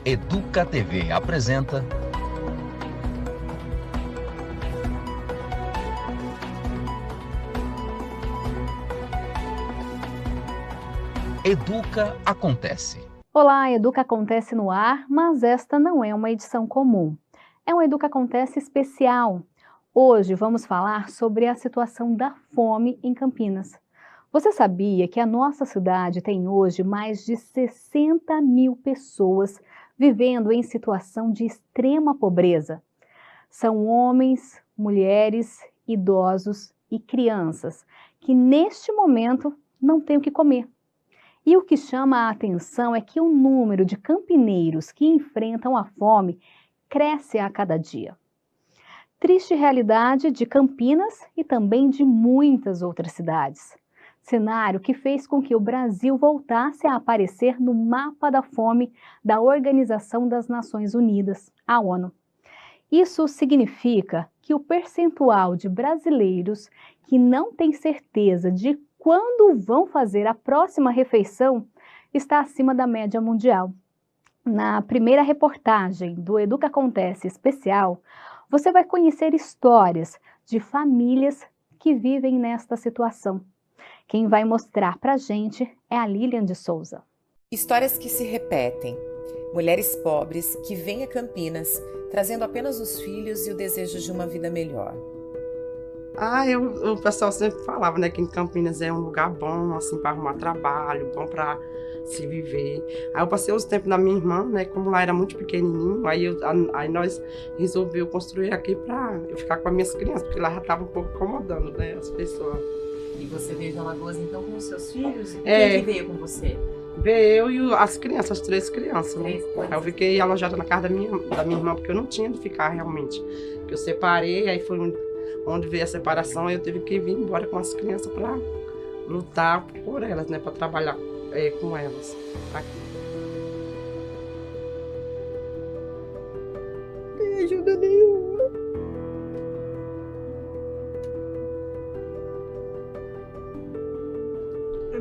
Educa TV apresenta Educa Acontece. Olá, Educa Acontece no ar, mas esta não é uma edição comum. É um Educa Acontece especial. Hoje vamos falar sobre a situação da fome em Campinas. Você sabia que a nossa cidade tem hoje mais de 60 mil pessoas vivendo em situação de extrema pobreza? São homens, mulheres, idosos e crianças que neste momento não têm o que comer. E o que chama a atenção é que o número de campineiros que enfrentam a fome cresce a cada dia. Triste realidade de Campinas e também de muitas outras cidades. Cenário que fez com que o Brasil voltasse a aparecer no mapa da fome da Organização das Nações Unidas, a ONU. Isso significa que o percentual de brasileiros que não têm certeza de quando vão fazer a próxima refeição está acima da média mundial. Na primeira reportagem do Educa Acontece especial, você vai conhecer histórias de famílias que vivem nesta situação. Quem vai mostrar pra gente é a Lilian de Souza. Histórias que se repetem. Mulheres pobres que vêm a Campinas trazendo apenas os filhos e o desejo de uma vida melhor. O pessoal sempre falava, né, que em Campinas é um lugar bom, assim, para arrumar trabalho, bom para se viver. Aí eu passei uns tempos na minha irmã, né, como lá era muito pequenininho, aí nós resolvemos construir aqui para eu ficar com as minhas crianças, porque lá já estava um pouco incomodando, né, as pessoas. E você veio de Alagoas, então, com os seus filhos? Quem que veio com você? Veio eu e as crianças, as 3 crianças. Né? Aí eu fiquei alojada na casa da minha irmã, porque eu não tinha de ficar realmente. Porque eu separei, aí foi onde veio a separação, aí eu tive que vir embora com as crianças para lutar por elas, né? Para trabalhar com elas aqui. Não tem ajuda nenhuma.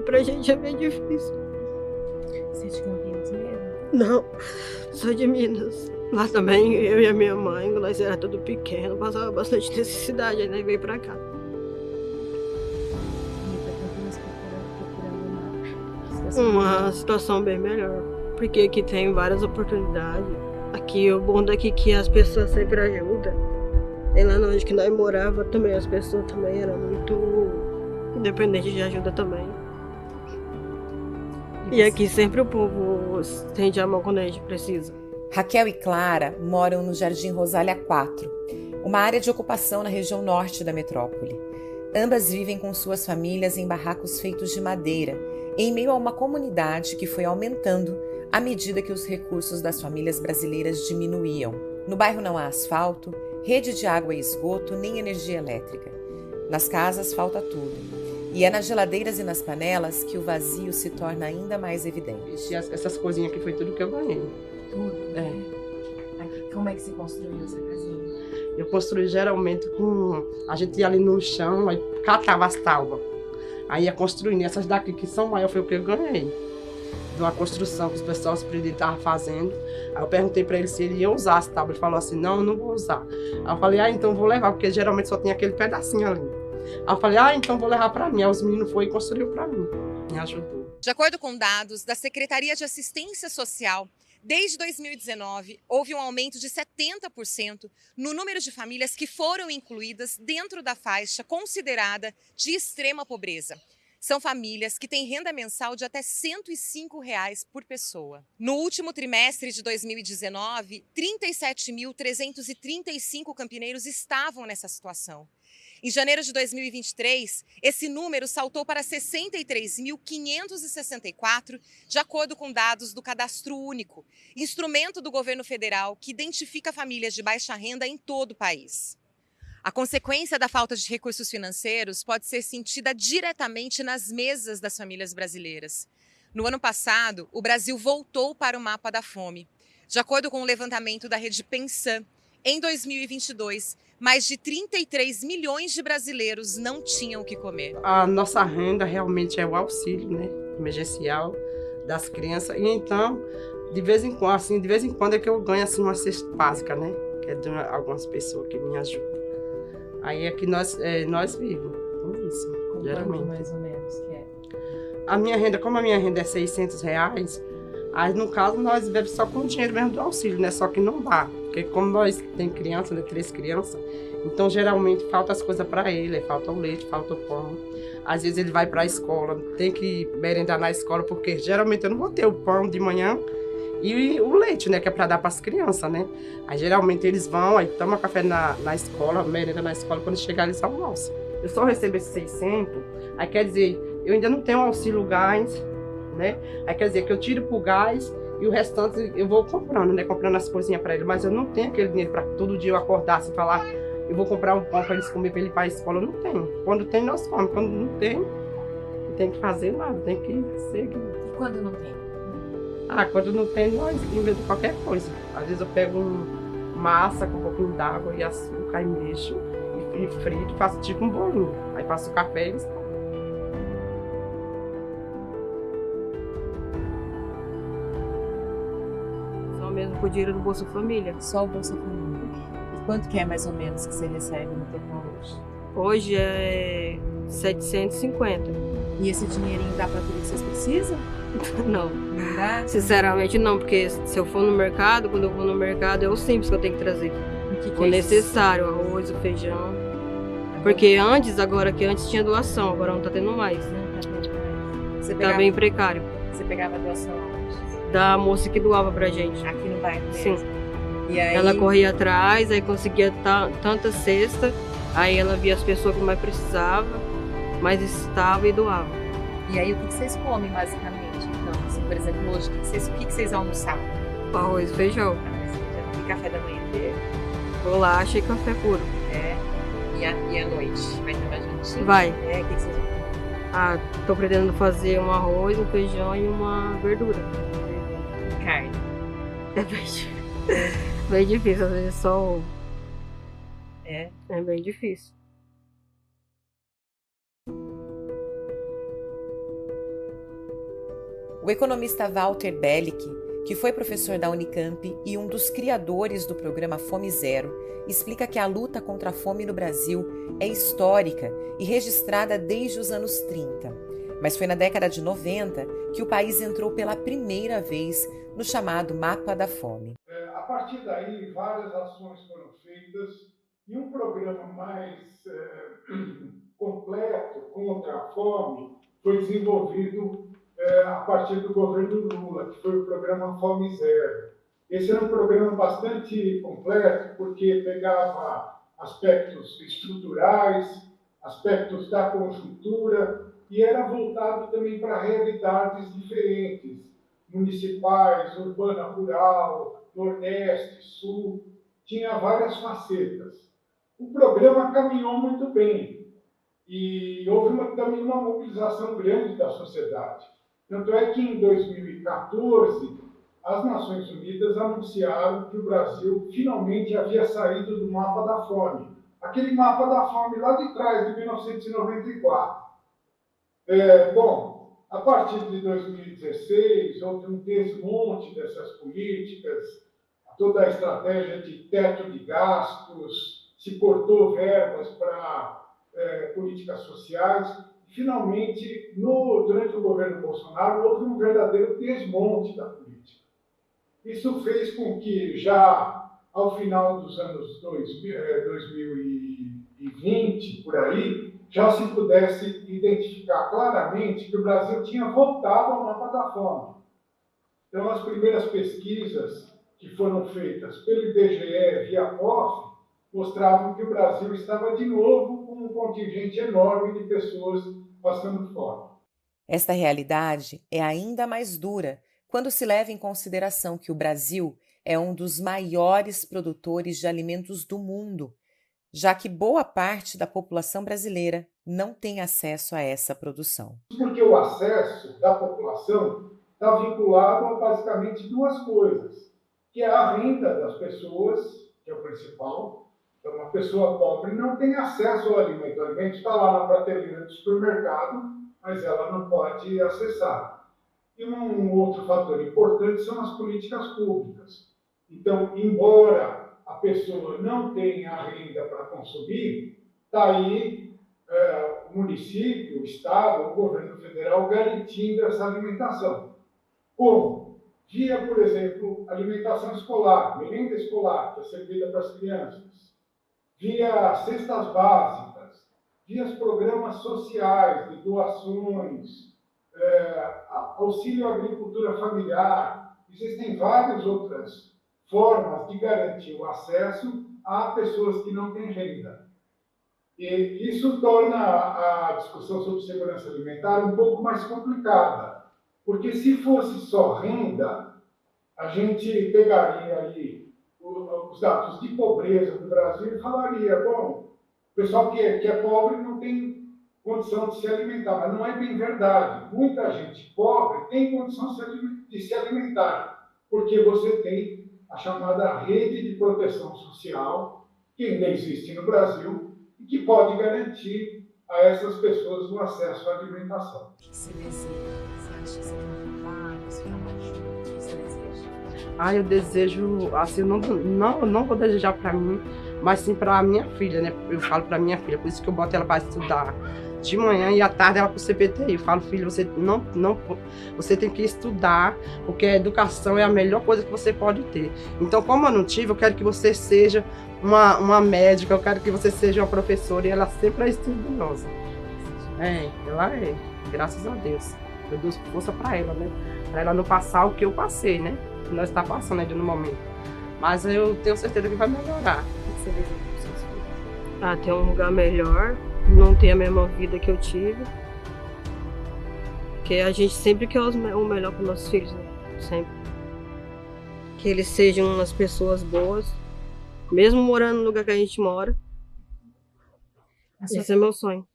Pra gente é bem difícil. Você é de Campinas mesmo? Não, sou de Minas. Lá também, eu e a minha mãe, nós era tudo pequeno, passava bastante necessidade, aí nós veio pra cá. Uma situação bem melhor, porque aqui tem várias oportunidades. Aqui, o bom daqui é que as pessoas sempre ajudam. E lá onde que nós morava também, as pessoas também eram muito independentes de ajuda também. E aqui sempre o povo estende a mão quando a gente precisa. Raquel e Clara moram no Jardim Rosália 4, uma área de ocupação na região norte da metrópole. Ambas vivem com suas famílias em barracos feitos de madeira, em meio a uma comunidade que foi aumentando à medida que os recursos das famílias brasileiras diminuíam. No bairro não há asfalto, rede de água e esgoto, nem energia elétrica. Nas casas falta tudo. E é nas geladeiras e nas panelas que o vazio se torna ainda mais evidente. Essas coisinhas aqui foi tudo que eu ganhei. Tudo? Como é que se construiu essa casinha? Eu construí geralmente com... A gente ia ali no chão, aí catava as tábuas. Aí ia construindo. Essas daqui que são maiores foi o que eu ganhei. De uma construção que os pessoal estavam fazendo. Aí eu perguntei para ele se ele ia usar as tábuas. Ele falou assim, não, eu não vou usar. Aí eu falei, então vou levar, porque geralmente só tem aquele pedacinho ali. Aí eu falei, então vou levar para mim. Aí os meninos foram e construíram para mim. Me ajudou. De acordo com dados da Secretaria de Assistência Social, desde 2019, houve um aumento de 70% no número de famílias que foram incluídas dentro da faixa considerada de extrema pobreza. São famílias que têm renda mensal de até R$ 105 por pessoa. No último trimestre de 2019, 37.335 campineiros estavam nessa situação. Em janeiro de 2023, esse número saltou para 63.564, de acordo com dados do Cadastro Único, instrumento do governo federal que identifica famílias de baixa renda em todo o país. A consequência da falta de recursos financeiros pode ser sentida diretamente nas mesas das famílias brasileiras. No ano passado, o Brasil voltou para o mapa da fome. De acordo com o levantamento da rede Pensan, em 2022, mais de 33 milhões de brasileiros não tinham o que comer. A nossa renda realmente é o auxílio, né, emergencial das crianças. E então, De vez em quando, assim, de vez em quando é que eu ganho assim uma cesta básica, né? Que é de algumas pessoas que me ajudam. Aí é que nós vivemos com isso, geralmente. Mais ou menos que é? A minha renda, como a minha renda é R$ 600, aí no caso nós vivemos só com o dinheiro mesmo do auxílio, né? Só que não dá, porque como nós tem criança, né? 3 crianças, então geralmente falta as coisas para ele, falta o leite, falta o pão. Às vezes ele vai para a escola, tem que merendar na escola, porque geralmente eu não vou ter o pão de manhã e o leite, né? Que é para dar para as crianças, né? Aí geralmente eles vão, aí tomam café na escola, merenda na escola, quando chegar eles almoçam. Eu só recebo esses 600, aí quer dizer, eu ainda não tenho auxílio gás, né? Aí quer dizer que eu tiro pro gás e o restante eu vou comprando, né? Comprando as coisinhas para ele, mas eu não tenho aquele dinheiro para todo dia eu acordar e falar, eu vou comprar um pão para eles comer, para ele ir para a escola. Eu não tenho. Quando tem, nós comemos. Quando não tem que fazer nada, tem que seguir. E quando não tem? Quando não tem, nós inventamos qualquer coisa. Às vezes eu pego massa com um pouquinho d'água e açúcar e mexo e frito, faço tipo um bolinho. Aí passo o café e eles comem. Só mesmo com o dinheiro do Bolsa Família. Só o Bolsa Família. E quanto que é mais ou menos que você recebe no total hoje? Hoje é 750. E esse dinheirinho dá para tudo que vocês precisam? Não, Não dá? sinceramente não, porque se eu for no mercado, quando eu vou no mercado é o simples que eu tenho que trazer. O que O é isso? necessário, o arroz, o feijão. Porque antes tinha doação, agora não tá tendo mais. Não tá tendo mais. Você Tá pegava, bem precário. você pegava doação aonde? Da moça que doava pra gente. Aqui no bairro Sim. mesmo? E aí, Ela corria atrás, aí conseguia tanta cesta, aí ela via as pessoas que mais precisavam, mais necessitavam e doava. e aí o que vocês comem basicamente? Então, assim, por exemplo, hoje, o que vocês almoçavam? Arroz e feijão, E café da manhã inteiro? bolacha e café puro. É. E à noite? Vai ter uma jantinha? Vai. É, o que vocês vão comer? Tô pretendendo fazer um arroz, um feijão e uma verdura. Carne. É bem difícil, às vezes só ovo. É. É bem difícil. O economista Walter Bellick, que foi professor da Unicamp e um dos criadores do programa Fome Zero, explica que a luta contra a fome no Brasil é histórica e registrada desde os anos 30. Mas foi na década de 90 que o país entrou pela primeira vez no chamado Mapa da Fome. A partir daí, várias ações foram feitas e um programa mais completo contra a fome foi desenvolvido a partir do governo Lula, que foi o programa Fome Zero. Esse era um programa bastante completo, porque pegava aspectos estruturais, aspectos da conjuntura, e era voltado também para realidades diferentes, municipais, urbana, rural, Nordeste, Sul, tinha várias facetas. O programa caminhou muito bem e houve também uma mobilização grande da sociedade. Tanto é que em 2014, as Nações Unidas anunciaram que o Brasil finalmente havia saído do mapa da fome. Aquele mapa da fome lá de trás, de 1994. Bom, a partir de 2016, houve um desmonte dessas políticas, toda a estratégia de teto de gastos, se cortou verbas para políticas sociais. Finalmente, durante o governo Bolsonaro, houve um verdadeiro desmonte da política. Isso fez com que, já ao final dos anos 2020, por aí, já se pudesse identificar claramente que o Brasil tinha voltado ao mapa da fome. Então, as primeiras pesquisas que foram feitas pelo IBGE via POF mostravam que o Brasil estava de novo com um contingente enorme de pessoas passando fome. Esta realidade é ainda mais dura quando se leva em consideração que o Brasil é um dos maiores produtores de alimentos do mundo, já que boa parte da população brasileira não tem acesso a essa produção. Porque o acesso da população está vinculado a basicamente duas coisas, que é a renda das pessoas, que é o principal. Então, uma pessoa pobre não tem acesso ao alimento. O alimento está lá na prateleira do supermercado, mas ela não pode acessar. E um outro fator importante são as políticas públicas. Então, embora a pessoa não tenha renda para consumir, está aí o município, o Estado, o governo federal garantindo essa alimentação. Como? Via, por exemplo, alimentação escolar, merenda escolar, que é servida para as crianças, via cestas básicas, via os programas sociais de doações, auxílio à agricultura familiar. Existem várias outras formas de garantir o acesso a pessoas que não têm renda. E isso torna a discussão sobre segurança alimentar um pouco mais complicada, porque se fosse só renda, a gente pegaria ali os dados de pobreza do Brasil e falaria, bom, o pessoal que é pobre não tem condição de se alimentar, mas não é bem verdade. Muita gente pobre tem condição de se alimentar, porque você tem a chamada rede de proteção social, que ainda existe no Brasil, e que pode garantir a essas pessoas o acesso à alimentação. O que você deseja? Você acha que você quer falar? Você quer mais ajuda? O que você deseja? Eu desejo, assim, eu não vou desejar para mim, mas sim para a minha filha, né? Eu falo para minha filha, por isso que eu boto ela para estudar de manhã e à tarde ela para o CPTI. Eu falo, filho, você tem que estudar, porque a educação é a melhor coisa que você pode ter. Então, como eu não tive, eu quero que você seja uma médica, eu quero que você seja uma professora, e ela sempre é estudiosa. Ela é, graças a Deus. Eu dou força para ela, né? Para ela não passar o que eu passei, né? Que nós está passando ainda no momento. Mas eu tenho certeza que vai melhorar. O que você deseja para os seus filhos? Ter um lugar melhor, não ter a mesma vida que eu tive. Porque a gente sempre quer o melhor para os nossos filhos, né? Sempre. Que eles sejam umas pessoas boas, mesmo morando no lugar que a gente mora. Esse é meu sonho.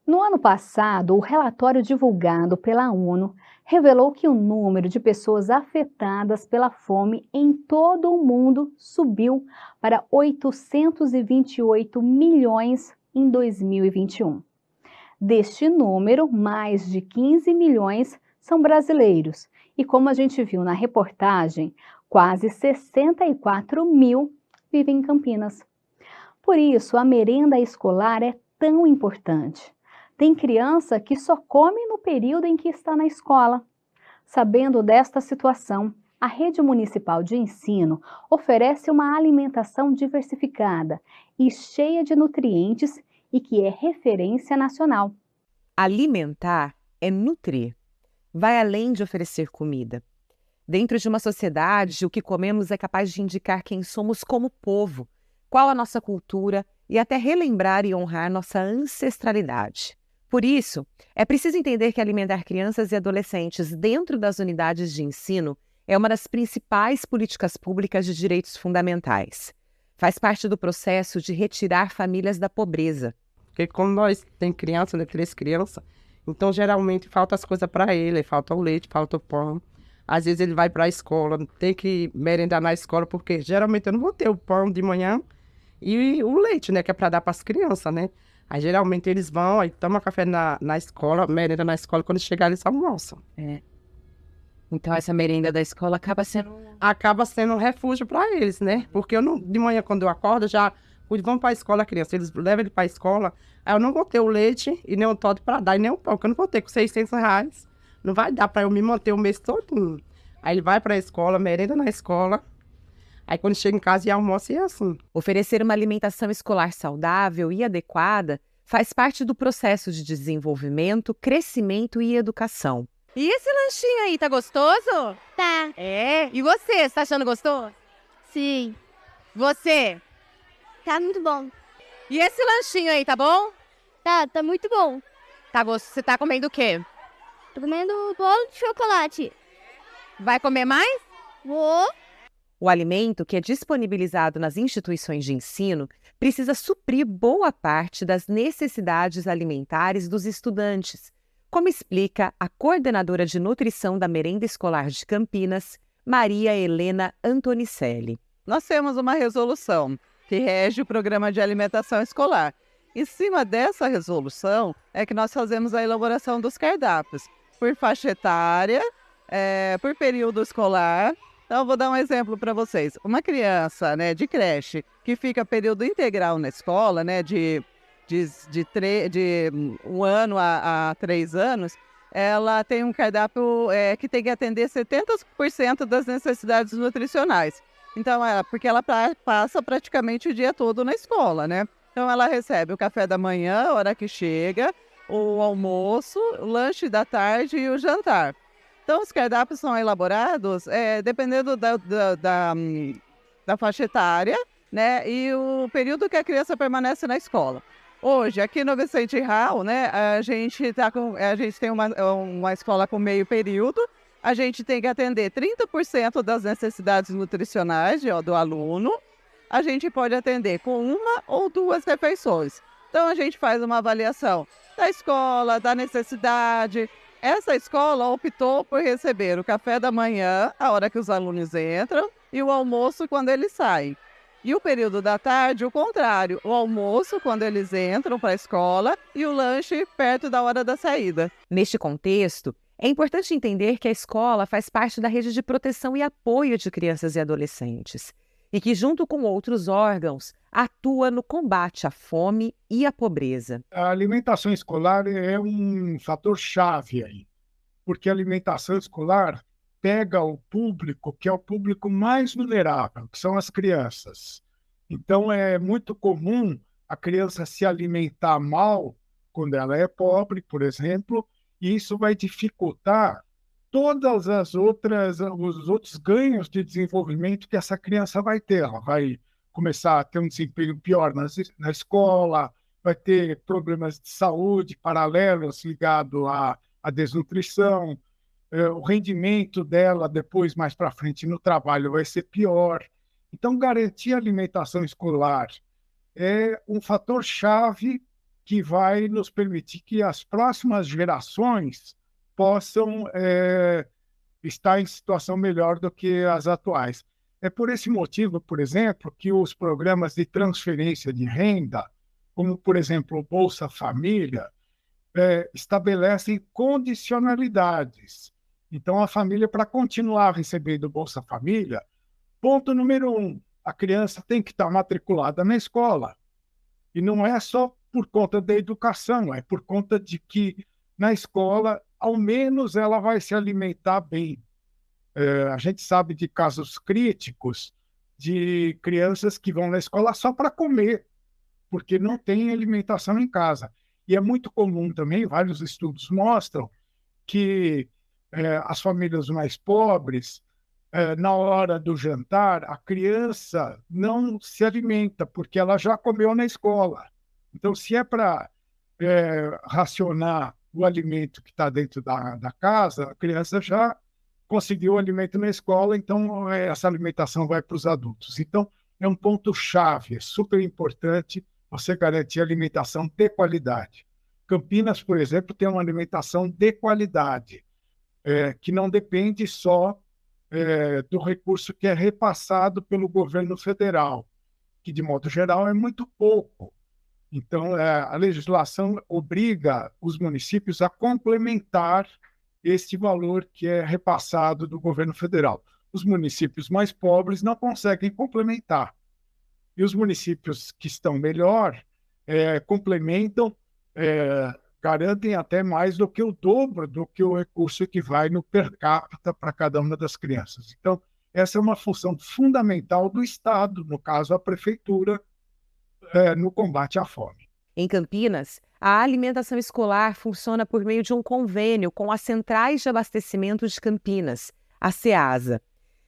No ano passado, o relatório divulgado pela ONU revelou que o número de pessoas afetadas pela fome em todo o mundo subiu para 828 milhões em 2021. Deste número, mais de 15 milhões são brasileiros e, como a gente viu na reportagem, quase 64 mil vivem em Campinas. Por isso, a merenda escolar é tão importante. Tem criança que só come no período em que está na escola. Sabendo desta situação, a Rede Municipal de Ensino oferece uma alimentação diversificada e cheia de nutrientes e que é referência nacional. Alimentar é nutrir. Vai além de oferecer comida. Dentro de uma sociedade, o que comemos é capaz de indicar quem somos como povo, qual a nossa cultura e até relembrar e honrar nossa ancestralidade. Por isso, é preciso entender que alimentar crianças e adolescentes dentro das unidades de ensino é uma das principais políticas públicas de direitos fundamentais. Faz parte do processo de retirar famílias da pobreza. Porque como nós temos criança, né, 3 crianças, então geralmente falta as coisas para ele, falta o leite, falta o pão. Às vezes ele vai para a escola, tem que merendar na escola, porque geralmente eu não vou ter o pão de manhã e o leite, né, que é para dar para as crianças, né? Aí geralmente eles vão, aí tomam café na escola, merenda na escola, quando chegar eles almoçam. Então essa merenda da escola acaba sendo um refúgio para eles, né? Porque eu não, de manhã quando eu acordo, vamos para a escola, criança, eles levam ele para a escola, aí eu não vou ter o leite e nem o Toddy para dar, e nem o pão, que eu não vou ter com R$600, não vai dar para eu me manter o mês todo. Aí ele vai para a escola, merenda na escola, aí quando chega em casa e almoça, é assim. Oferecer uma alimentação escolar saudável e adequada faz parte do processo de desenvolvimento, crescimento e educação. E esse lanchinho aí, tá gostoso? Tá. E você, tá achando gostoso? Sim. Você? Tá muito bom. E esse lanchinho aí, tá bom? Tá muito bom. Você tá comendo o quê? Tô comendo bolo de chocolate. Vai comer mais? Vou. O alimento que é disponibilizado nas instituições de ensino precisa suprir boa parte das necessidades alimentares dos estudantes, como explica a coordenadora de nutrição da merenda escolar de Campinas, Maria Helena Antonicelli. Nós temos uma resolução que rege o programa de alimentação escolar. Em cima dessa resolução é que nós fazemos a elaboração dos cardápios, por faixa etária, por período escolar. Então, vou dar um exemplo para vocês. Uma criança, né, de creche que fica período integral na escola, né, de 1 ano a 3 anos, ela tem um cardápio que tem que atender 70% das necessidades nutricionais. Então, porque ela passa praticamente o dia todo na escola, né? Então, ela recebe o café da manhã, a hora que chega, o almoço, o lanche da tarde e o jantar. Então, os cardápios são elaborados dependendo da faixa etária, né? E o período que a criança permanece na escola. Hoje, aqui no Vicente Hall, né, a gente tem uma escola com meio período. A gente tem que atender 30% das necessidades nutricionais do aluno. A gente pode atender com 1 ou 2 refeições. Então, a gente faz uma avaliação da escola, da necessidade. Essa escola optou por receber o café da manhã, a hora que os alunos entram, e o almoço quando eles saem. E o período da tarde, o contrário, o almoço quando eles entram para a escola e o lanche perto da hora da saída. Neste contexto, é importante entender que a escola faz parte da rede de proteção e apoio de crianças e adolescentes e que, junto com outros órgãos, atua no combate à fome e à pobreza. A alimentação escolar é um fator chave aí, porque a alimentação escolar pega o público que é o público mais vulnerável, que são as crianças. Então, é muito comum a criança se alimentar mal quando ela é pobre, por exemplo, e isso vai dificultar todas os outros ganhos de desenvolvimento que essa criança vai ter. Ela vai começar a ter um desempenho pior na escola, vai ter problemas de saúde paralelos ligados à desnutrição, o rendimento dela depois, mais para frente, no trabalho vai ser pior. Então, garantir a alimentação escolar é um fator-chave que vai nos permitir que as próximas gerações possam estar em situação melhor do que as atuais. É por esse motivo, por exemplo, que os programas de transferência de renda, como, por exemplo, o Bolsa Família, estabelecem condicionalidades. Então, a família, para continuar recebendo o Bolsa Família, ponto número 1, a criança tem que estar matriculada na escola. E não é só por conta da educação, é por conta de que na escola, ao menos, ela vai se alimentar bem. A gente sabe de casos críticos de crianças que vão na escola só para comer, porque não tem alimentação em casa. E é muito comum também, vários estudos mostram que as famílias mais pobres, na hora do jantar, a criança não se alimenta, porque ela já comeu na escola. Então, se é para racionar o alimento que está dentro da casa, a criança já conseguiu o alimento na escola, então essa alimentação vai para os adultos. Então, é um ponto-chave, é super importante você garantir alimentação de qualidade. Campinas, por exemplo, tem uma alimentação de qualidade, que não depende só do recurso que é repassado pelo governo federal, que, de modo geral, é muito pouco. Então, a legislação obriga os municípios a complementar este valor que é repassado do governo federal. Os municípios mais pobres não conseguem complementar. E os municípios que estão melhor complementam, garantem até mais do que o dobro do que o recurso que vai no per capita para cada uma das crianças. Então, essa é uma função fundamental do Estado, no caso, a Prefeitura, no combate à fome. Em Campinas, a alimentação escolar funciona por meio de um convênio com as Centrais de Abastecimento de Campinas, a CEASA.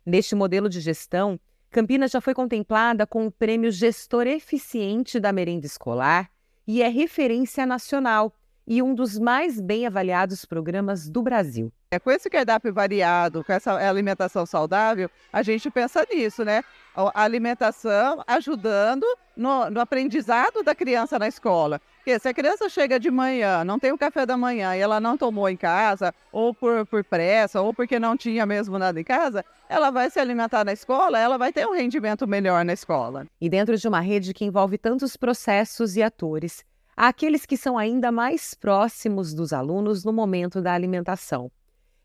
Neste modelo de gestão, Campinas já foi contemplada com o Prêmio Gestor Eficiente da Merenda Escolar e é referência nacional e um dos mais bem avaliados programas do Brasil. Com esse cardápio variado, com essa alimentação saudável, a gente pensa nisso, né? A alimentação ajudando no aprendizado da criança na escola. Porque se a criança chega de manhã, não tem o café da manhã e ela não tomou em casa, ou por pressa, ou porque não tinha mesmo nada em casa, ela vai se alimentar na escola, ela vai ter um rendimento melhor na escola. E dentro de uma rede que envolve tantos processos e atores, há aqueles que são ainda mais próximos dos alunos no momento da alimentação.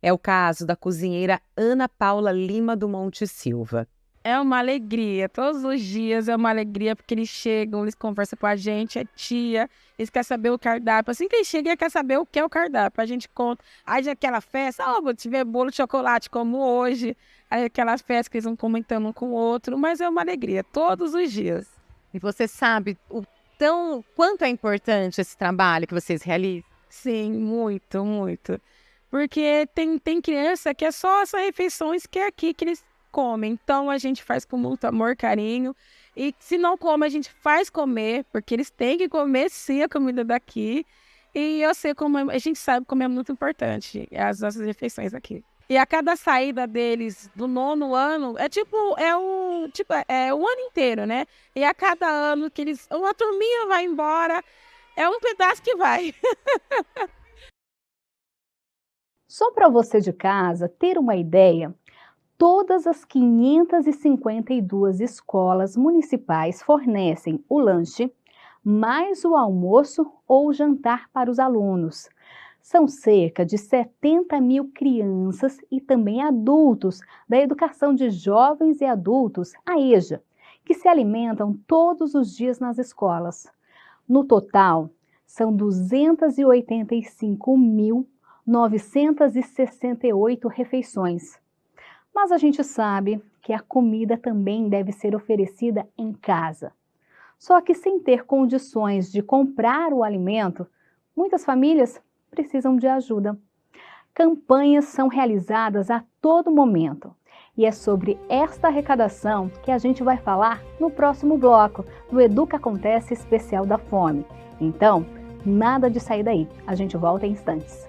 É o caso da cozinheira Ana Paula Lima do Monte Silva. É uma alegria, todos os dias é uma alegria, porque eles chegam, eles conversam com a gente, é tia, eles querem saber o cardápio. Assim que eles chegam, eles querem saber o que é o cardápio. A gente conta, aí já aquela festa, vou tiver bolo de chocolate como hoje, aí aquela festa que eles vão comentando um com o outro, mas é uma alegria, todos os dias. E você sabe quanto é importante esse trabalho que vocês realizam? Sim, muito, muito. Porque tem criança que é só essas refeições que é aqui que eles comem. Então a gente faz com muito amor, carinho. E se não come, a gente faz comer, porque eles têm que comer sim a comida daqui. E eu sei como a gente sabe como é muito importante as nossas refeições aqui. E a cada saída deles do 9º ano, é o ano inteiro, né? E a cada ano que uma turminha vai embora, é um pedaço que vai. Só para você de casa ter uma ideia, todas as 552 escolas municipais fornecem o lanche, mais o almoço ou jantar para os alunos. São cerca de 70 mil crianças e também adultos da Educação de Jovens e Adultos, a EJA, que se alimentam todos os dias nas escolas. No total, são 285.968 refeições. Mas a gente sabe que a comida também deve ser oferecida em casa. Só que sem ter condições de comprar o alimento, muitas famílias precisam de ajuda. Campanhas são realizadas a todo momento. E é sobre esta arrecadação que a gente vai falar no próximo bloco do Educa Acontece Especial da Fome. Então, nada de sair daí. A gente volta em instantes.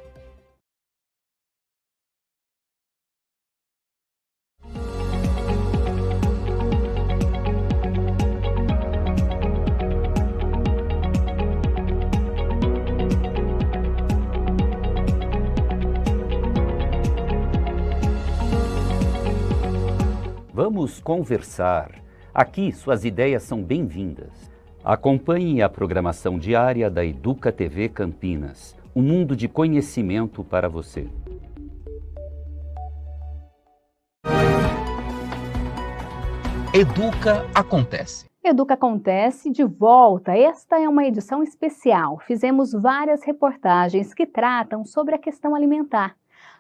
Vamos conversar. Aqui suas ideias são bem-vindas. Acompanhe a programação diária da Educa TV Campinas, um mundo de conhecimento para você. Educa Acontece. Educa Acontece de volta. Esta é uma edição especial. Fizemos várias reportagens que tratam sobre a questão alimentar.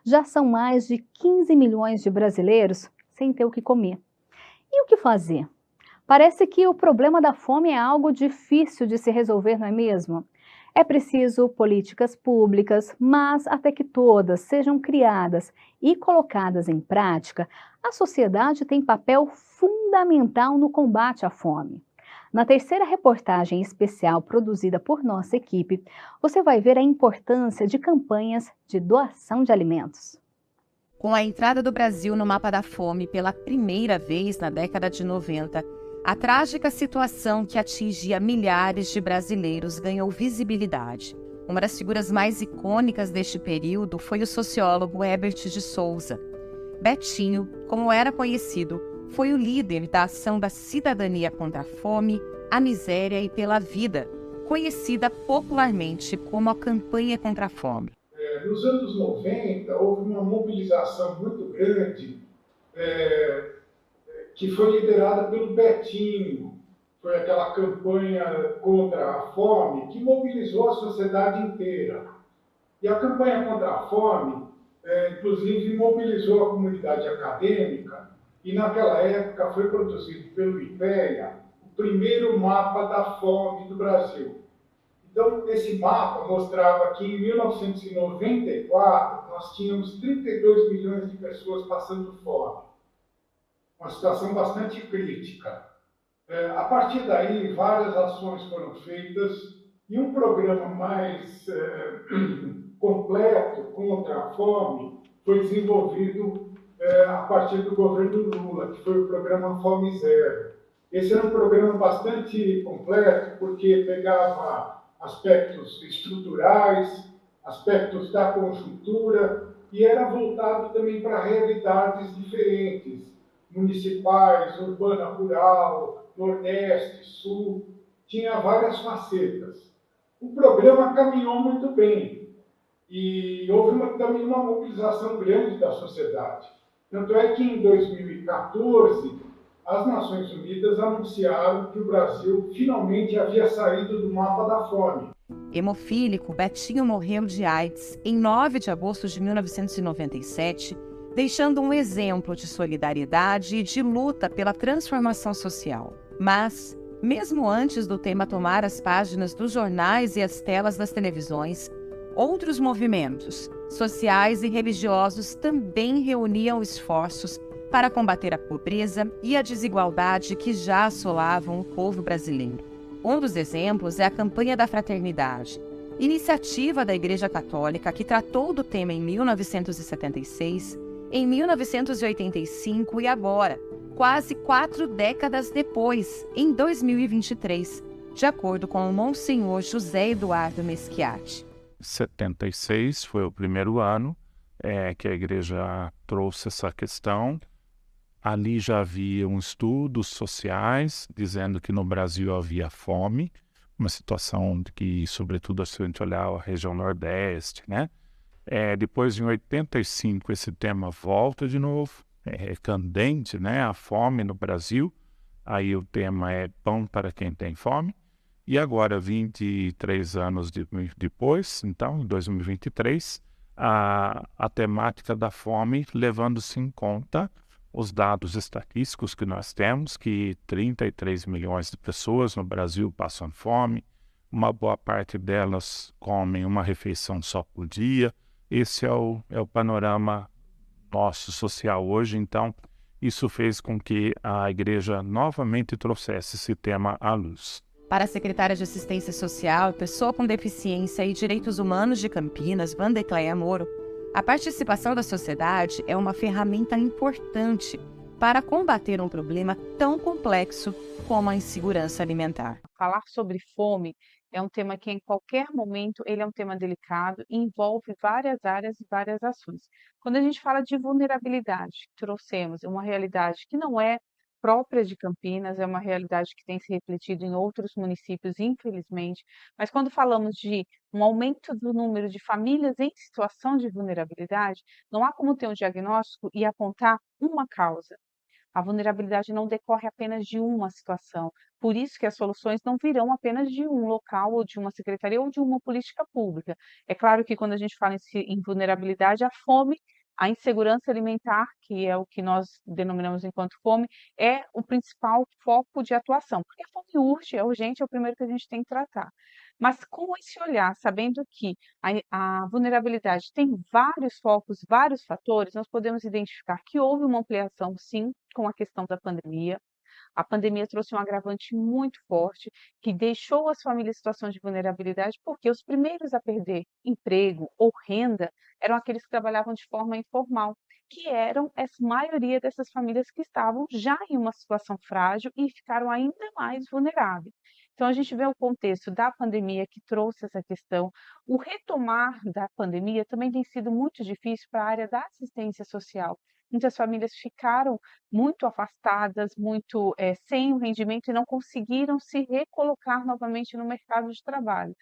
Já são mais de 15 milhões de brasileiros sem ter o que comer. E o que fazer? Parece que o problema da fome é algo difícil de se resolver, não é mesmo? É preciso políticas públicas, mas até que todas sejam criadas e colocadas em prática, a sociedade tem papel fundamental no combate à fome. Na terceira reportagem especial produzida por nossa equipe, você vai ver a importância de campanhas de doação de alimentos. Com a entrada do Brasil no mapa da fome pela primeira vez na década de 90, a trágica situação que atingia milhares de brasileiros ganhou visibilidade. Uma das figuras mais icônicas deste período foi o sociólogo Herbert de Souza. Betinho, como era conhecido, foi o líder da ação da cidadania contra a fome, a miséria e pela vida, conhecida popularmente como a campanha contra a fome. Nos anos 90, houve uma mobilização muito grande que foi liderada pelo Betinho. Foi aquela campanha contra a fome que mobilizou a sociedade inteira. E a campanha contra a fome, inclusive, mobilizou a comunidade acadêmica e, naquela época, foi produzido pelo IPEA o primeiro mapa da fome do Brasil. Então, esse mapa mostrava que em 1994 nós tínhamos 32 milhões de pessoas passando fome. Uma situação bastante crítica. A partir daí, várias ações foram feitas e um programa mais completo contra a fome foi desenvolvido a partir do governo Lula, que foi o programa Fome Zero. Esse era um programa bastante completo, porque pegava aspectos estruturais, aspectos da conjuntura, e era voltado também para realidades diferentes, municipais, urbana, rural, nordeste, sul, tinha várias facetas. O programa caminhou muito bem, E houve também uma mobilização grande da sociedade. Tanto é que em 2014, as Nações Unidas anunciaram que o Brasil finalmente havia saído do mapa da fome. Hemofílico, Betinho morreu de AIDS em 9 de agosto de 1997, deixando um exemplo de solidariedade e de luta pela transformação social. Mas, mesmo antes do tema tomar as páginas dos jornais e as telas das televisões, outros movimentos, sociais e religiosos, também reuniam esforços para combater a pobreza e a desigualdade que já assolavam o povo brasileiro. Um dos exemplos é a Campanha da Fraternidade, iniciativa da Igreja Católica que tratou do tema em 1976, em 1985 e agora, quase 4 décadas depois, em 2023, de acordo com o Monsenhor José Eduardo Meschiati. 76 foi o primeiro ano que a igreja trouxe essa questão. Ali já havia estudos sociais dizendo que no Brasil havia fome, uma situação que, sobretudo, se a gente olhar a região Nordeste, né? Depois, em 85, esse tema volta de novo, é candente, né? A fome no Brasil. Aí o tema é pão para quem tem fome. E agora, 23 anos depois, então, em 2023, a temática da fome, levando-se em conta os dados estatísticos que nós temos, que 33 milhões de pessoas no Brasil passam fome, uma boa parte delas comem uma refeição só por dia. Esse é o panorama nosso social hoje, então isso fez com que a igreja novamente trouxesse esse tema à luz. Para a secretária de Assistência Social, Pessoa com Deficiência e Direitos Humanos de Campinas, Vandecleia Moro, a participação da sociedade é uma ferramenta importante para combater um problema tão complexo como a insegurança alimentar. Falar sobre fome é um tema que, em qualquer momento, ele é um tema delicado e envolve várias áreas e várias ações. Quando a gente fala de vulnerabilidade, trouxemos uma realidade que não é própria de Campinas, é uma realidade que tem se refletido em outros municípios, infelizmente, mas quando falamos de um aumento do número de famílias em situação de vulnerabilidade, não há como ter um diagnóstico e apontar uma causa. A vulnerabilidade não decorre apenas de uma situação, por isso que as soluções não virão apenas de um local, ou de uma secretaria, ou de uma política pública. É claro que quando a gente fala em vulnerabilidade, a fome, a insegurança alimentar, que é o que nós denominamos enquanto fome, é o principal foco de atuação, porque a fome urge, é urgente, é o primeiro que a gente tem que tratar. Mas com esse olhar, sabendo que a vulnerabilidade tem vários focos, vários fatores, nós podemos identificar que houve uma ampliação, sim, com a questão da pandemia. A pandemia trouxe um agravante muito forte, que deixou as famílias em situação de vulnerabilidade, porque os primeiros a perder emprego ou renda eram aqueles que trabalhavam de forma informal, que eram a maioria dessas famílias que estavam já em uma situação frágil e ficaram ainda mais vulneráveis. Então, a gente vê o contexto da pandemia que trouxe essa questão. O retomar da pandemia também tem sido muito difícil para a área da assistência social. Muitas famílias ficaram muito afastadas, sem o rendimento e não conseguiram se recolocar novamente no mercado de trabalho.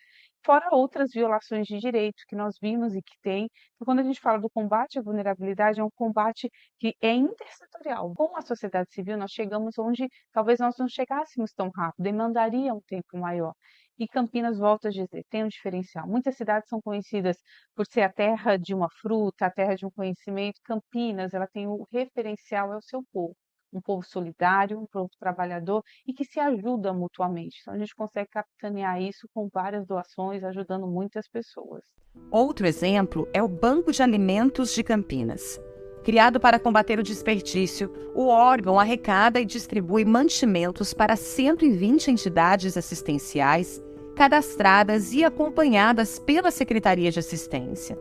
Fora outras violações de direitos que nós vimos e que tem. Então, quando a gente fala do combate à vulnerabilidade, é um combate que é intersetorial. Com a sociedade civil, nós chegamos onde talvez nós não chegássemos tão rápido, demandaria um tempo maior. E Campinas, volto a dizer, tem um diferencial. Muitas cidades são conhecidas por ser a terra de uma fruta, a terra de um conhecimento. Campinas, ela tem o referencial, é o seu povo. Um povo solidário, um povo trabalhador e que se ajuda mutuamente. Então, a gente consegue capitanear isso com várias doações, ajudando muitas pessoas. Outro exemplo é o Banco de Alimentos de Campinas. Criado para combater o desperdício, o órgão arrecada e distribui mantimentos para 120 entidades assistenciais, cadastradas e acompanhadas pela Secretaria de Assistência.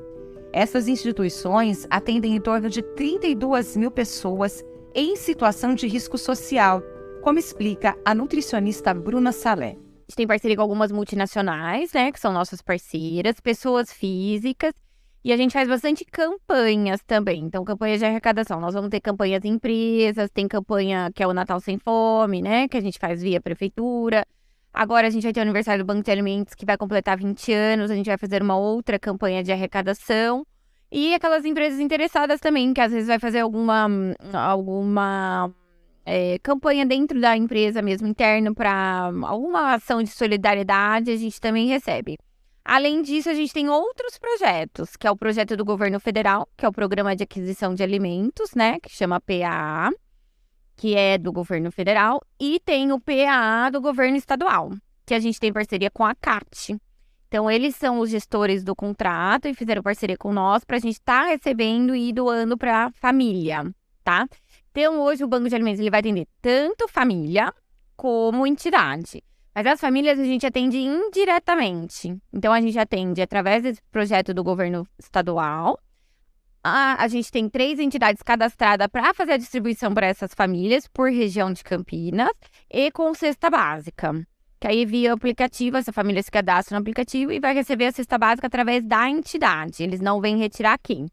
Essas instituições atendem em torno de 32 mil pessoas em situação de risco social, como explica a nutricionista Bruna Salé. A gente tem parceria com algumas multinacionais, né, que são nossas parceiras, pessoas físicas, e a gente faz bastante campanhas também. Então, campanhas de arrecadação. Nós vamos ter campanhas em empresas, tem campanha que é o Natal Sem Fome, né, que a gente faz via prefeitura. Agora a gente vai ter o aniversário do Banco de Alimentos, que vai completar 20 anos, a gente vai fazer uma outra campanha de arrecadação. E aquelas empresas interessadas também, que às vezes vai fazer alguma campanha dentro da empresa mesmo, interno, para alguma ação de solidariedade, a gente também recebe. Além disso, a gente tem outros projetos, que é o projeto do governo federal, que é o Programa de Aquisição de Alimentos, né, que chama PAA, que é do governo federal, e tem o PAA do governo estadual, que a gente tem parceria com a CAT. Então, eles são os gestores do contrato e fizeram parceria com nós para a gente estar recebendo e doando para a família, tá? Então, hoje o Banco de Alimentos ele vai atender tanto família como entidade. Mas as famílias a gente atende indiretamente. Então, a gente atende através desse projeto do governo estadual. A gente tem 3 entidades cadastradas para fazer a distribuição para essas famílias por região de Campinas e com cesta básica. Que aí, via aplicativo, essa família se cadastra no aplicativo e vai receber a cesta básica através da entidade. Eles não vêm retirar aqui.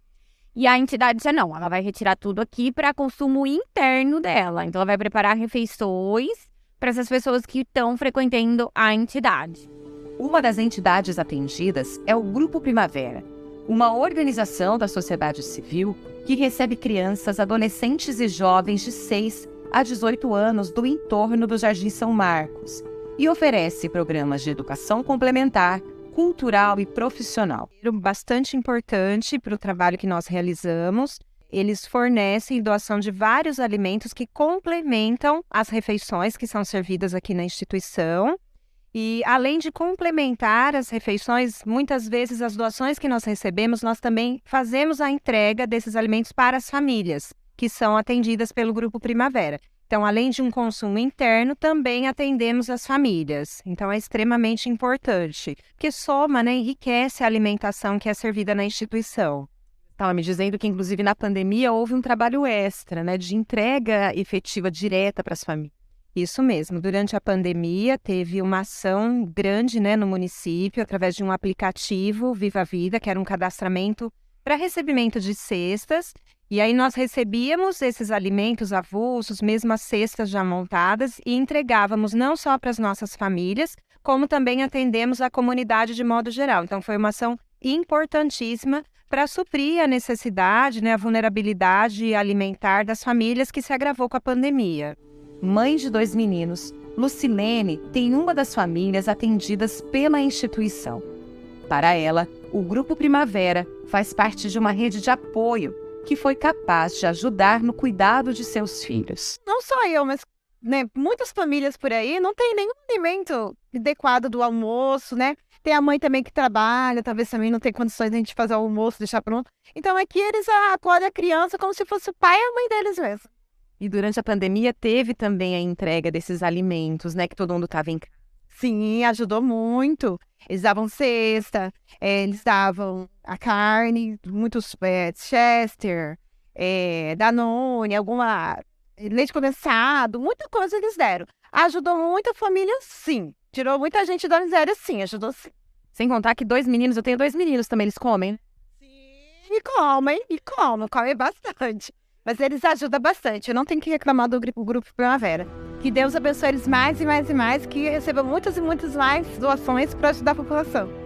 E a entidade já não, ela vai retirar tudo aqui para consumo interno dela. Então, ela vai preparar refeições para essas pessoas que estão frequentando a entidade. Uma das entidades atendidas é o Grupo Primavera, uma organização da sociedade civil que recebe crianças, adolescentes e jovens de 6 a 18 anos do entorno do Jardim São Marcos e oferece programas de educação complementar, cultural e profissional. Bastante importante para o trabalho que nós realizamos. Eles fornecem doação de vários alimentos que complementam as refeições que são servidas aqui na instituição. E, além de complementar as refeições, muitas vezes as doações que nós recebemos, nós também fazemos a entrega desses alimentos para as famílias, que são atendidas pelo Grupo Primavera. Então, além de um consumo interno, também atendemos as famílias. Então, é extremamente importante, porque soma, né, enriquece a alimentação que é servida na instituição. Estava me dizendo que, inclusive, na pandemia houve um trabalho extra, né, de entrega efetiva direta para as famílias. Isso mesmo. Durante a pandemia, teve uma ação grande, né, no município, através de um aplicativo, Viva a Vida, que era um cadastramento para recebimento de cestas. E aí nós recebíamos esses alimentos avulsos, mesmo as cestas já montadas, e entregávamos não só para as nossas famílias, como também atendemos a comunidade de modo geral. Então, foi uma ação importantíssima para suprir a necessidade, né, a vulnerabilidade alimentar das famílias que se agravou com a pandemia. Mãe de 2 meninos, Lucilene tem uma das famílias atendidas pela instituição. Para ela, o Grupo Primavera faz parte de uma rede de apoio que foi capaz de ajudar no cuidado de seus filhos. Não só eu, mas, né, muitas famílias por aí não tem nenhum alimento adequado do almoço, né? Tem a mãe também que trabalha, talvez também não tem condições de a gente fazer o almoço, deixar pronto. Então aqui eles acolhem a criança como se fosse o pai e a mãe deles mesmo. E durante a pandemia teve também a entrega desses alimentos, né, que todo mundo estava em casa. Sim, ajudou muito. Eles davam cesta, eles davam a carne, muitos Chester, Danone, alguma leite condensado, muita coisa eles deram. Ajudou muito a família, sim. Tirou muita gente da miséria, sim, ajudou sim. Sem contar que 2 meninos, eu tenho 2 meninos também, eles comem? Sim, comem bastante. Mas eles ajudam bastante, eu não tenho que reclamar do Grupo Primavera. Que Deus abençoe eles mais e mais e mais, que recebam muitas e muitas mais doações para ajudar a população.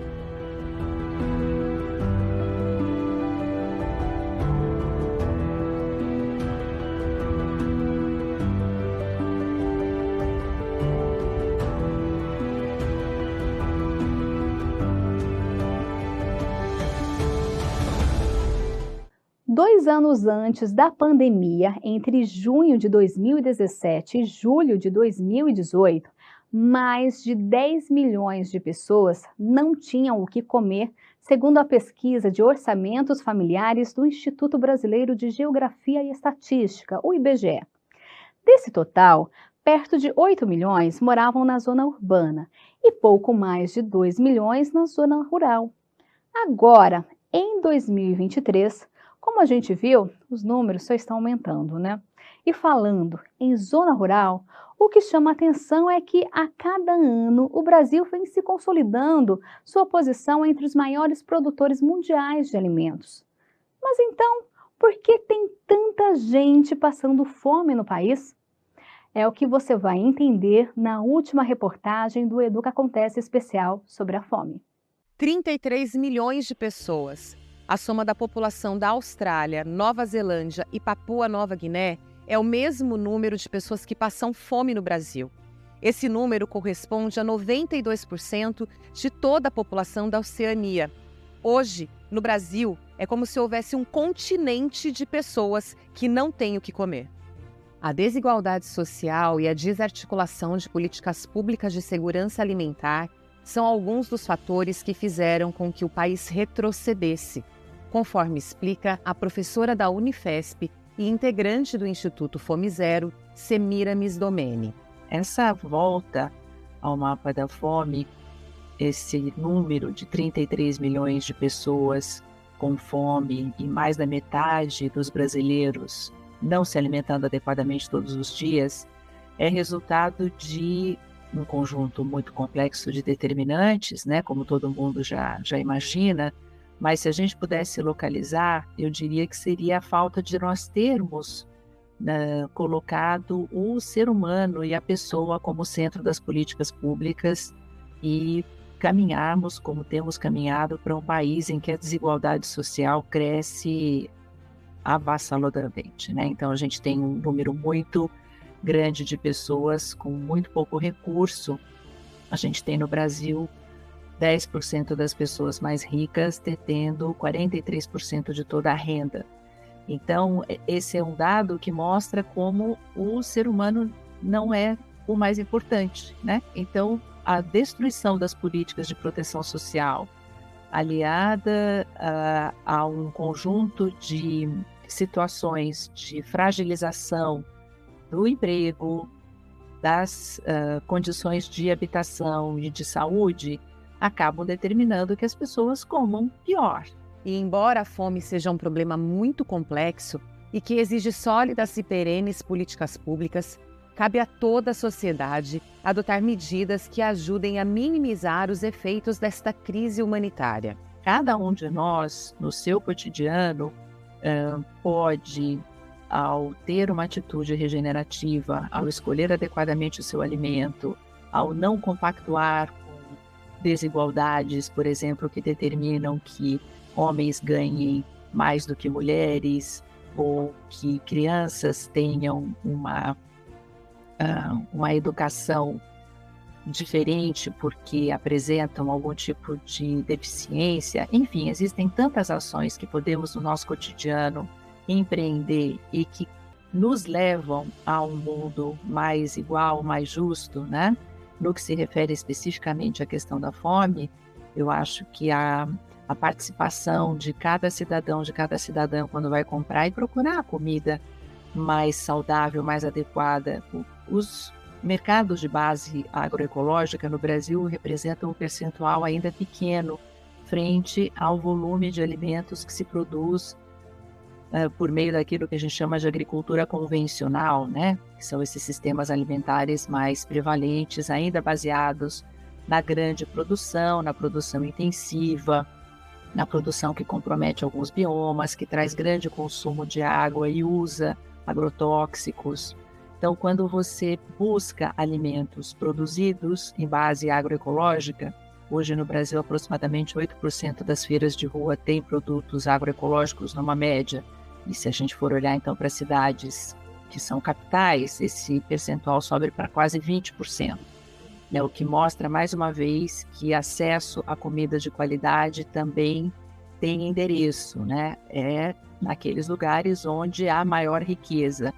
Dois anos antes da pandemia, entre junho de 2017 e julho de 2018, mais de 10 milhões de pessoas não tinham o que comer, segundo a pesquisa de orçamentos familiares do Instituto Brasileiro de Geografia e Estatística, o IBGE. Desse total, perto de 8 milhões moravam na zona urbana e pouco mais de 2 milhões na zona rural. Agora, em 2023, como a gente viu, os números só estão aumentando, né? E falando em zona rural, o que chama a atenção é que a cada ano o Brasil vem se consolidando sua posição entre os maiores produtores mundiais de alimentos. Mas então, por que tem tanta gente passando fome no país? É o que você vai entender na última reportagem do Educa Acontece especial sobre a fome. 33 milhões de pessoas. A soma da população da Austrália, Nova Zelândia e Papua Nova Guiné é o mesmo número de pessoas que passam fome no Brasil. Esse número corresponde a 92% de toda a população da Oceania. Hoje, no Brasil, é como se houvesse um continente de pessoas que não têm o que comer. A desigualdade social e a desarticulação de políticas públicas de segurança alimentar são alguns dos fatores que fizeram com que o país retrocedesse, conforme explica a professora da Unifesp e integrante do Instituto Fome Zero, Semiramis Domene. Essa volta ao mapa da fome, esse número de 33 milhões de pessoas com fome e mais da metade dos brasileiros não se alimentando adequadamente todos os dias, é resultado de um conjunto muito complexo de determinantes, né, como todo mundo já imagina, mas se a gente pudesse localizar, eu diria que seria a falta de nós termos colocado o ser humano e a pessoa como centro das políticas públicas e caminharmos como temos caminhado para um país em que a desigualdade social cresce avassaladoramente, né? Então a gente tem um número muito grande de pessoas com muito pouco recurso. A gente tem no Brasil 10% das pessoas mais ricas detendo 43% de toda a renda. Então, esse é um dado que mostra como o ser humano não é o mais importante, né? Então, a destruição das políticas de proteção social, aliada a um conjunto de situações de fragilização do emprego, das condições de habitação e de saúde, acabam determinando que as pessoas comam pior. E embora a fome seja um problema muito complexo e que exige sólidas e perenes políticas públicas, cabe a toda a sociedade adotar medidas que ajudem a minimizar os efeitos desta crise humanitária. Cada um de nós, no seu cotidiano, pode, ao ter uma atitude regenerativa, ao escolher adequadamente o seu alimento, ao não compactuar com desigualdades, por exemplo, que determinam que homens ganhem mais do que mulheres, ou que crianças tenham uma educação diferente porque apresentam algum tipo de deficiência. Enfim, existem tantas ações que podemos no nosso cotidiano empreender e que nos levam a um mundo mais igual, mais justo, né? No que se refere especificamente à questão da fome, eu acho que a participação de cada cidadão, de cada cidadã quando vai comprar e procurar a comida mais saudável, mais adequada. Os mercados de base agroecológica no Brasil representam um percentual ainda pequeno frente ao volume de alimentos que se produz por meio daquilo que a gente chama de agricultura convencional, né? Que são esses sistemas alimentares mais prevalentes, ainda baseados na grande produção, na produção intensiva, na produção que compromete alguns biomas, que traz grande consumo de água e usa agrotóxicos. Então, quando você busca alimentos produzidos em base agroecológica, hoje no Brasil aproximadamente 8% das feiras de rua têm produtos agroecológicos numa média. E se a gente for olhar então para cidades que são capitais, esse percentual sobe para quase 20%. Né, o que mostra, mais uma vez, que acesso a comida de qualidade também tem endereço, né? É naqueles lugares onde há maior riqueza.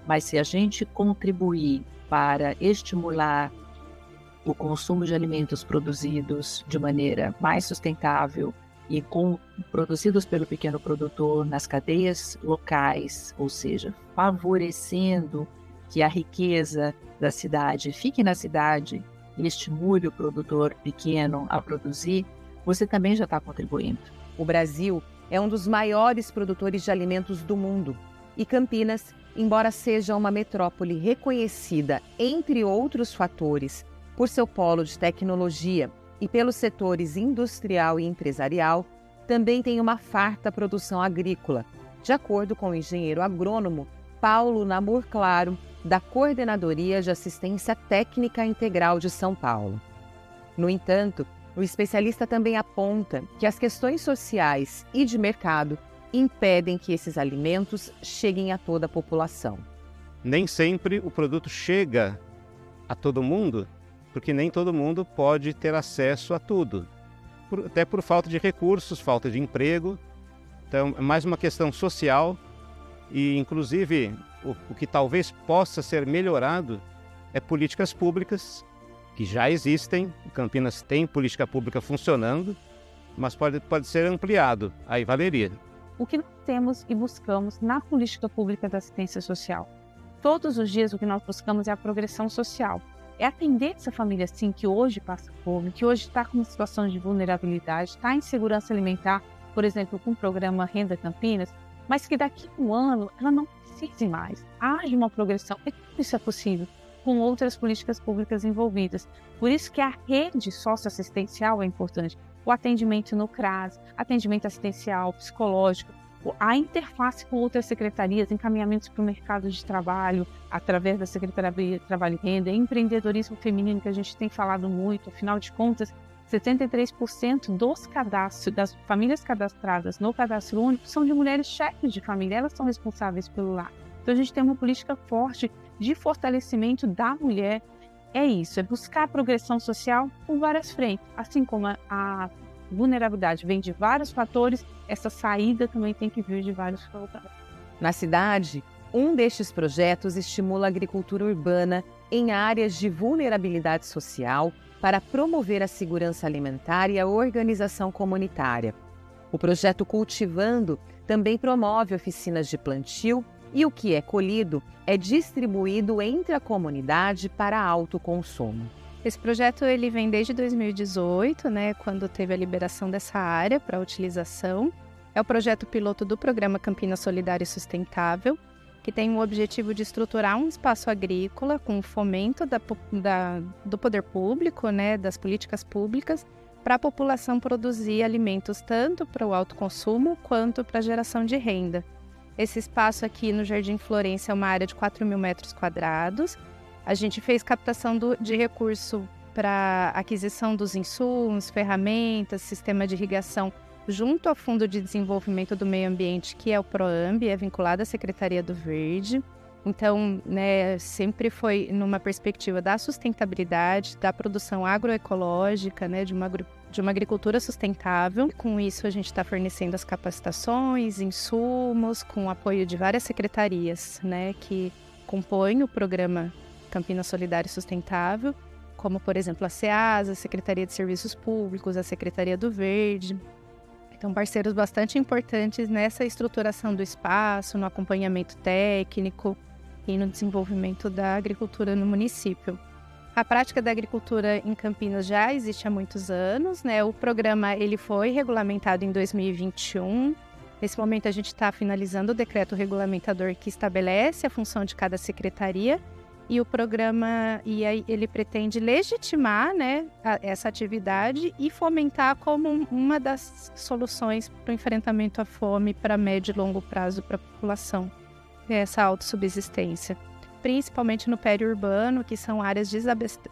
Mas se a gente contribuir para estimular o consumo de alimentos produzidos de maneira mais sustentável e produzidos pelo pequeno produtor nas cadeias locais, ou seja, favorecendo que a riqueza da cidade fique na cidade e estimule o produtor pequeno a produzir, você também já está contribuindo. O Brasil é um dos maiores produtores de alimentos do mundo e Campinas, embora seja uma metrópole reconhecida, entre outros fatores, por seu polo de tecnologia e pelos setores industrial e empresarial, também tem uma farta produção agrícola, de acordo com o engenheiro agrônomo Paulo Namur Claro, da Coordenadoria de Assistência Técnica Integral de São Paulo. No entanto, o especialista também aponta que as questões sociais e de mercado impedem que esses alimentos cheguem a toda a população. Nem sempre o produto chega a todo mundo, porque nem todo mundo pode ter acesso a tudo, até por falta de recursos, falta de emprego. Então, é mais uma questão social e, inclusive, o que talvez possa ser melhorado é políticas públicas que já existem. O Campinas tem política pública funcionando, mas pode ser ampliado. Aí valeria. O que nós temos e buscamos na política pública da assistência social? Todos os dias o que nós buscamos é a progressão social. É atender essa família, sim, que hoje passa fome, que hoje está com uma situação de vulnerabilidade, está em segurança alimentar, por exemplo, com o programa Renda Campinas, mas que daqui a um ano ela não precise mais. Haja uma progressão. E tudo isso é possível com outras políticas públicas envolvidas. Por isso que a rede socioassistencial é importante. O atendimento no CRAS, atendimento assistencial, psicológico, a interface com outras secretarias, encaminhamentos para o mercado de trabalho, através da Secretaria de Trabalho e Renda, empreendedorismo feminino, que a gente tem falado muito. Afinal de contas, 73% dos cadastros, das famílias cadastradas no Cadastro Único são de mulheres chefes de família, elas são responsáveis pelo lar. Então a gente tem uma política forte de fortalecimento da mulher. É isso, é buscar a progressão social por várias frentes. Assim como a vulnerabilidade vem de vários fatores, essa saída também tem que vir de vários fatores. Na cidade, um destes projetos estimula a agricultura urbana em áreas de vulnerabilidade social para promover a segurança alimentar e a organização comunitária. O projeto Cultivando também promove oficinas de plantio e o que é colhido é distribuído entre a comunidade para autoconsumo. Esse projeto ele vem desde 2018, quando teve a liberação dessa área para utilização. É o projeto piloto do Programa Campinas Solidária e Sustentável, que tem o objetivo de estruturar um espaço agrícola com o fomento do poder público, das políticas públicas, para a população produzir alimentos tanto para o autoconsumo quanto para a geração de renda. Esse espaço aqui no Jardim Florência é uma área de 4.000 metros quadrados. A gente fez captação de recurso para aquisição dos insumos, ferramentas, sistema de irrigação, junto ao Fundo de Desenvolvimento do Meio Ambiente, que é o PROAMB, é vinculado à Secretaria do Verde. Então, sempre foi numa perspectiva da sustentabilidade, da produção agroecológica, de uma agricultura sustentável. Com isso, a gente está fornecendo as capacitações, insumos, com o apoio de várias secretarias, que compõem o programa Campinas Solidária e Sustentável, como, por exemplo, a SEASA, a Secretaria de Serviços Públicos, a Secretaria do Verde. Então, parceiros bastante importantes nessa estruturação do espaço, no acompanhamento técnico e no desenvolvimento da agricultura no município. A prática da agricultura em Campinas já existe há muitos anos, O programa ele foi regulamentado em 2021. Nesse momento, a gente está finalizando o decreto regulamentador que estabelece a função de cada secretaria. E o programa ele pretende legitimar essa atividade e fomentar como uma das soluções para o enfrentamento à fome para médio e longo prazo para a população, essa autossubsistência. Principalmente no periurbano, que são áreas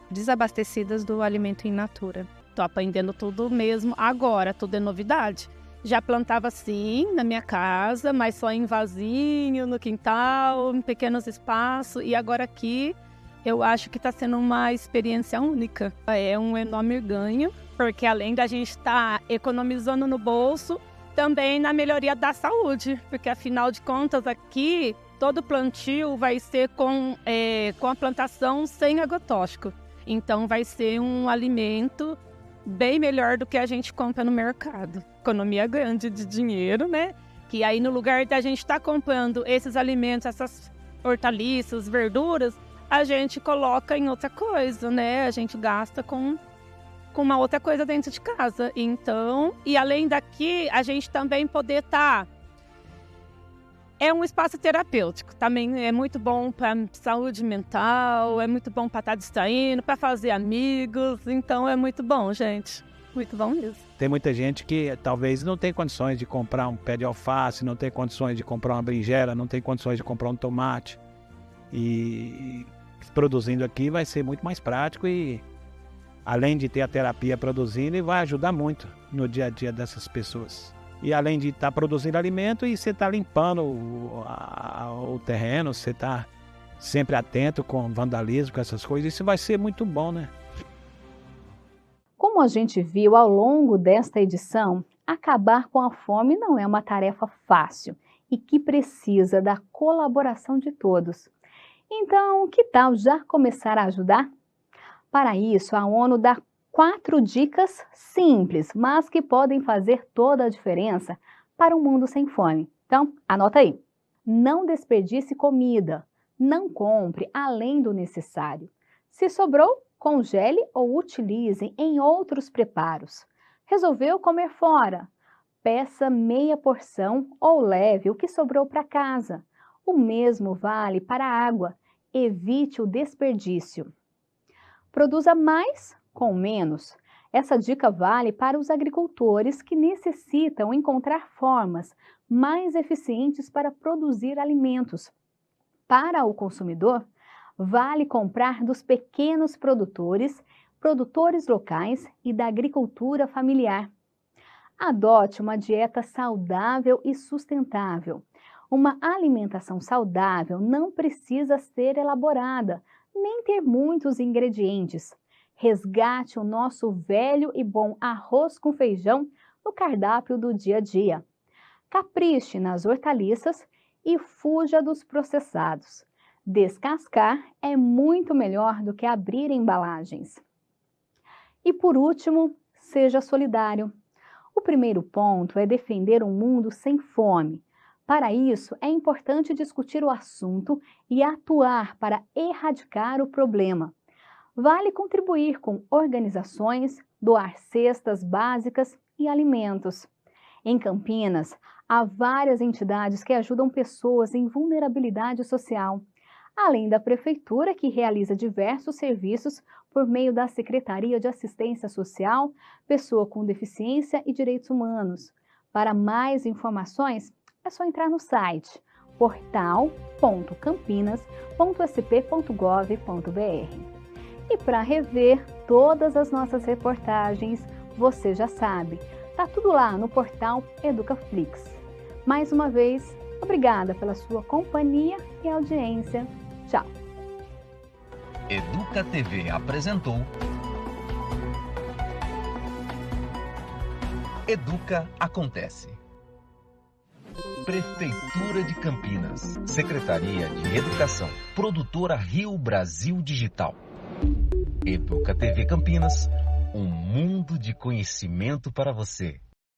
desabastecidas do alimento in natura. Estou aprendendo tudo mesmo agora, tudo é novidade. Já plantava sim na minha casa, mas só em vasinho, no quintal, em pequenos espaços. E agora aqui eu acho que está sendo uma experiência única. É um enorme ganho, porque além da gente estar economizando no bolso, também na melhoria da saúde. Porque afinal de contas aqui, todo plantio vai ser com a plantação sem agrotóxico. Então vai ser um alimento bem melhor do que a gente compra no mercado. Economia grande de dinheiro, Que aí no lugar da gente estar comprando esses alimentos, essas hortaliças, verduras, a gente coloca em outra coisa, A gente gasta com uma outra coisa dentro de casa. Então, e além daqui, a gente também poder estar... É um espaço terapêutico, também é muito bom para saúde mental, é muito bom para estar distraindo, para fazer amigos, então é muito bom, gente, muito bom mesmo. Tem muita gente que talvez não tem condições de comprar um pé de alface, não tem condições de comprar uma berinjela, não tem condições de comprar um tomate. E produzindo aqui vai ser muito mais prático e, além de ter a terapia produzindo, vai ajudar muito no dia a dia dessas pessoas. E além de estar produzindo alimento, e você está limpando o terreno, você está sempre atento com vandalismo, com essas coisas, isso vai ser muito bom, né? Como a gente viu ao longo desta edição, acabar com a fome não é uma tarefa fácil e que precisa da colaboração de todos. Então, que tal já começar a ajudar? Para isso, a ONU dá 4 dicas simples, mas que podem fazer toda a diferença para um mundo sem fome. Então, anota aí. Não desperdice comida. Não compre além do necessário. Se sobrou, congele ou utilize em outros preparos. Resolveu comer fora? Peça meia porção ou leve o que sobrou para casa. O mesmo vale para a água. Evite o desperdício. Produza mais com menos. Essa dica vale para os agricultores que necessitam encontrar formas mais eficientes para produzir alimentos. Para o consumidor, vale comprar dos pequenos produtores, produtores locais e da agricultura familiar. Adote uma dieta saudável e sustentável. Uma alimentação saudável não precisa ser elaborada, nem ter muitos ingredientes. Resgate o nosso velho e bom arroz com feijão no cardápio do dia a dia. Capriche nas hortaliças e fuja dos processados. Descascar é muito melhor do que abrir embalagens. E por último, seja solidário. O primeiro ponto é defender um mundo sem fome. Para isso, é importante discutir o assunto e atuar para erradicar o problema. Vale contribuir com organizações, doar cestas básicas e alimentos. Em Campinas, há várias entidades que ajudam pessoas em vulnerabilidade social, além da Prefeitura, que realiza diversos serviços por meio da Secretaria de Assistência Social, Pessoa com Deficiência e Direitos Humanos. Para mais informações, é só entrar no site portal.campinas.sp.gov.br. E para rever todas as nossas reportagens, você já sabe, tá tudo lá no portal EducaFlix. Mais uma vez, obrigada pela sua companhia e audiência. Tchau! Educa TV apresentou Educa Acontece. Prefeitura de Campinas, Secretaria de Educação, Produtora Rio Brasil Digital. Educa TV Campinas, um mundo de conhecimento para você.